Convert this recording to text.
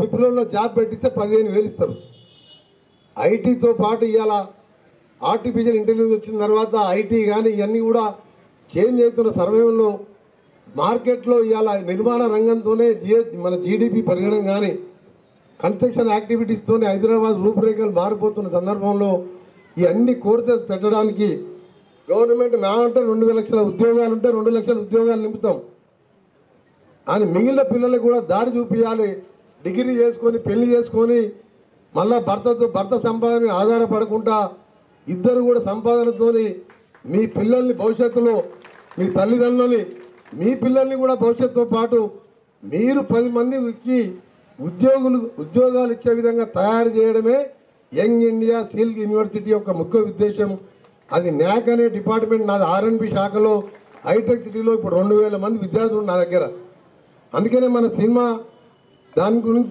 విప్లవంలో job పెట్టిస్తే 15,000 ఇస్తారు. ఐటీతో పాటు ఇవాళ ఆర్టిఫిషియల్ ఇంటెలిజెన్స్ వచ్చిన తర్వాత ఐటీ కానీ ఇవన్నీ కూడా చేంజ్ అవుతున్న సమయంలో మార్కెట్లో ఇవాళ నిర్మాణ రంగంతోనే మన జీడిపి పెరగడం కానీ కన్స్ట్రక్షన్ యాక్టివిటీస్తోనే హైదరాబాద్ రూపురేఖలు మారిపోతున్న సందర్భంలో ఈ అన్ని కోర్సెస్ పెట్టడానికి గవర్నమెంట్ మేమంటే 2 లక్షల ఉద్యోగాలు ఉంటే 2 లక్షల ఉద్యోగాలు నింపుతాం అని మిగిలిన పిల్లలకు కూడా దారి చూపించాలి. డిగ్రీ చేసుకొని పెళ్లి చేసుకొని మళ్ళా భర్త సంపాదన ఆధారపడకుండా ఇద్దరు కూడా సంపాదనతోని మీ పిల్లల్ని భవిష్యత్తులో మీ తల్లిదండ్రులని మీ పిల్లల్ని కూడా భవిష్యత్తుతో పాటు మీరు 10 మందికి ఉద్యోగాలు ఇచ్చే విధంగా తయారు చేయడమే యంగ్ ఇండియా స్కిల్ యూనివర్సిటీ యొక్క ముఖ్య ఉద్దేశం. అది న్యాక్ అనే డిపార్ట్మెంట్ నాది ఆర్ఎన్బి శాఖలో హైటెక్ సిటీలో ఇప్పుడు 2,000 మంది విద్యార్థులు నా దగ్గర. అందుకనే మన సినిమా దాని గురించి